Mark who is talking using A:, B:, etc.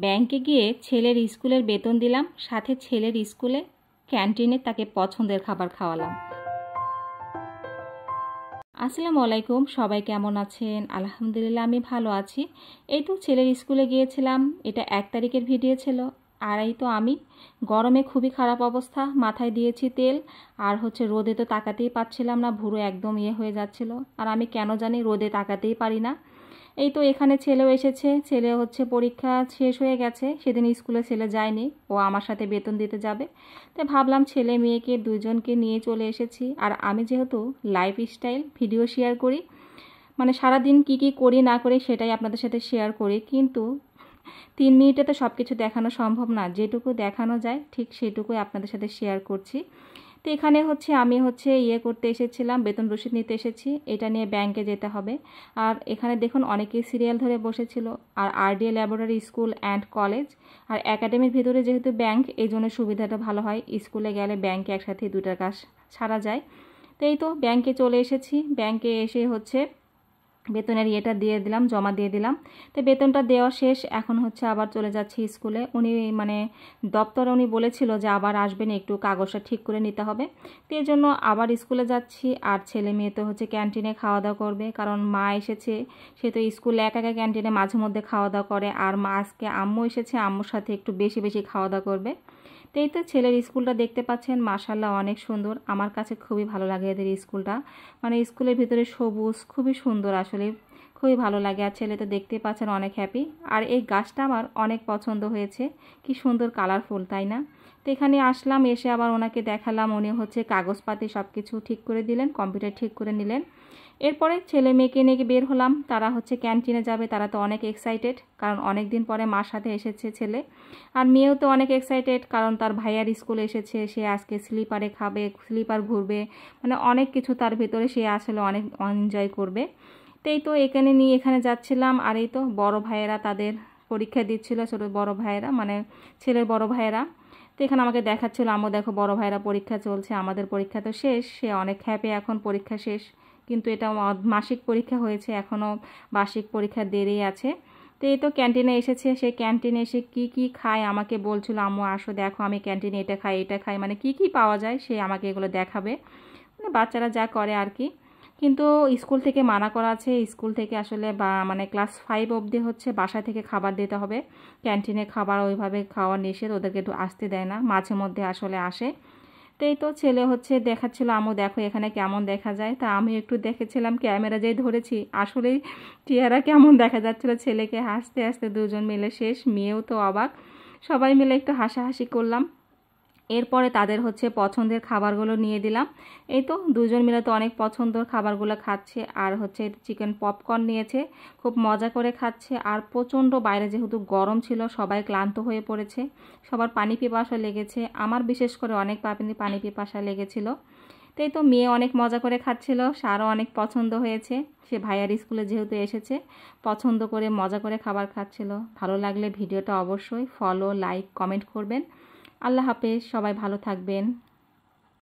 A: ব্যাংকে গিয়ে ছেলের স্কুলের বেতন দিলাম, সাথে ছেলের স্কুলে ক্যান্টিনে তাকে পছন্দের খাবার খাওয়ালাম। আসসালামু আলাইকুম, সবাই কেমন আছেন? আলহামদুলিল্লাহ আমি ভালো আছি। এই তো ছেলের স্কুলে গিয়েছিলাম, এটা 1 তারিখের ভিডিও ছিল। আর এই তো আমি গরমে খুবই খারাপ অবস্থা, মাথায় দিয়েছি তেল, আর রোদে তো তাকাতেই পাচ্ছিলাম না, ভুরু একদম হয়ে যাচ্ছিল। আর আমি কেন জানি রোদে তাকাতেই পারি না। এই তো এখানে ছেলেও এসেছে, ছেলে পরীক্ষা শেষ হয়ে গেছে, সেদিন স্কুলে ছেলে যায়নি, ও আমার সাথে বেতন দিতে যাবে। তো ভাবলাম ছেলে মেয়েকে দুজনকে নিয়ে চলে এসেছি। আর আমি যেহেতু লাইফস্টাইল ভিডিও শেয়ার করি, মানে সারাদিন কি কি করি না করি সেটাই আপনাদের সাথে শেয়ার করি, কিন্তু 3 মিনিটে তো সব কিছু দেখানো সম্ভব না, যেটুকু দেখানো যায় ঠিক সেটুকুই আপনাদের সাথে শেয়ার করছি। তো এখানে আমি করতে এসেছিলাম, বেতন রসিদ নিতে এসেছি, এটা নিয়ে ব্যাংকে যেতে হবে। আর এখানে দেখুন অনেকেই সিরিয়াল ধরে বসেছিল। আর RDA laboratory school and college আর একাডেমির ভিতরে যেহেতু ব্যাংক, এই জন্য সুবিধাটা ভালো হয়, স্কুলে গেলে ব্যাংকে একসাথে দুটার কাজ ছাড়া যায়। তো এই তো ব্যাংকে চলে এসেছি, ব্যাংকে এসে বেতনের ইয়েটা দিয়ে দিলাম, জমা দিয়ে দিলাম। তো বেতনটা দেওয়া শেষ, এখন আবার চলে যাচ্ছি স্কুলে। উনি দপ্তরে উনি বলেছিল যে আবার আসবেন, একটু কাগজটা ঠিক করে নিতে হবে। তো এই জন্য আবার স্কুলে যাচ্ছি। আর ছেলে মেয়ে তো ক্যান্টিনে খাওয়া দাওয়া করবে, কারণ মা এসেছে, সে তো স্কুলে একা একা ক্যান্টিনে মাঝে মধ্যে খাওয়া দাওয়া করে। আর মা আজকে আম্মু এসেছে, আম্মুর সাথে একটু বেশি বেশি খাওয়া দাওয়া করবে। তো এই তো ছেলের স্কুলটা দেখতে পাচ্ছেন, মাশাআল্লাহ অনেক সুন্দর, আমার কাছে খুবই ভালো লাগে এদের স্কুলটা। মানে স্কুলের ভিতরে সবুজ, খুবই সুন্দর, আসলে খুবই ভালো লাগে। আর ছেলে তো দেখতেই পাচ্ছেন অনেক হ্যাপি। আর এই গাছটা আমার অনেক পছন্দ হয়েছে, কি সুন্দর কালারফুল, তাই না? তো এখানে আসলাম, এসে আবার ওনাকে দেখালাম, উনি কাগজপাতি সব কিছু ঠিক করে দিলেন, কম্পিউটার ঠিক করে নিলেন। এরপরে ছেলে মেয়েকে নিয়ে বের হলাম, তারা ক্যান্টিনে যাবে, তারা তো অনেক এক্সাইটেড, কারণ অনেক দিন পরে মার সাথে এসেছে ছেলে। আর মেয়েও তো অনেক এক্সাইটেড, কারণ তার ভাইয়ার স্কুলে এসেছে, সে আজকে স্লিপারে খাবে, স্লিপার ঘুরবে, মানে অনেক কিছু তার ভিতরে, সে আসলে অনেক এনজয় করবে। তো এই তো এখানে নিয়ে এখানে যাচ্ছিলাম। আর এই তো বড় ভাইয়েরা তাদের পরীক্ষা দিচ্ছিল, ছোটো বড় ভাইয়েরা, মানে ছেলের বড় ভাইয়েরা। তো এখানে আমাকে দেখাচ্ছিল, আম্মু দেখো বড় ভাইয়েরা পরীক্ষা চলছে, আমাদের পরীক্ষা তো শেষ, সে অনেক হ্যাপি, এখন পরীক্ষা শেষ। কিন্তু এটা মাসিক পরীক্ষা হয়েছে, এখনও বার্ষিক পরীক্ষা দেরি আছে। তো এই তো ক্যান্টিনে এসেছে, সেই ক্যান্টিনে এসে কি কি খায় আমাকে বলছিল, আম্মু আসো দেখো আমি ক্যান্টিনে এটা খাই এটা খাই, মানে কি কি পাওয়া যায় সে আমাকে এগুলো দেখাবে, মানে বাচ্চারা যা করে আর কি। কিন্তু স্কুল থেকে মানা করা আছে, স্কুল থেকে আসলে মানে ক্লাস 5 অবধি বাসা থেকে খাবার দিতে হবে, ক্যান্টিনে খাবার ওইভাবে খাওয়া নিষেধ, ওদেরকে একটু আসতে দেয় না, মাঝে মধ্যে আসলে আসে। তো এই তো ছেলে দেখাচ্ছিল, আম্মু দেখো এখানে কেমন দেখা যায়। তা আমি একটু দেখেছিলাম, ক্যামেরা যেই ধরেছি, আসলেই চেহারা কেমন দেখা যাচ্ছিলো ছেলেকে, হাসতে হাসতে দুজন মিলে শেষ, মেয়েও তো অবাক, সবাই মিলে একটু হাসাহাসি করলাম। এরপরে তাদের পছন্দের খাবারগুলো নিয়ে দিলাম। এই তো দুজন মিলে তো অনেক পছন্দের খাবারগুলো খাচ্ছে। আর চিকেন পপকর্ন নিয়েছে, খুব মজা করে খাচ্ছে। আর প্রচণ্ড বাইরে যেহেতু গরম ছিল, সবাই ক্লান্ত হয়ে পড়েছে, সবার পানি পিপাসা লেগেছে, আমার বিশেষ করে অনেক পানি পিপাসা লেগেছিল। তো এই তো মেয়ে অনেক মজা করে খাচ্ছিল, সারও অনেক পছন্দ হয়েছে, সে ভাইয়ার স্কুলে যেহেতু এসেছে, পছন্দ করে মজা করে খাবার খাচ্ছিল। ভালো লাগলে ভিডিওটা অবশ্যই ফলো, লাইক, কমেন্ট করবেন। আল্লাহ হাফেজ, সবাই ভালো থাকবেন।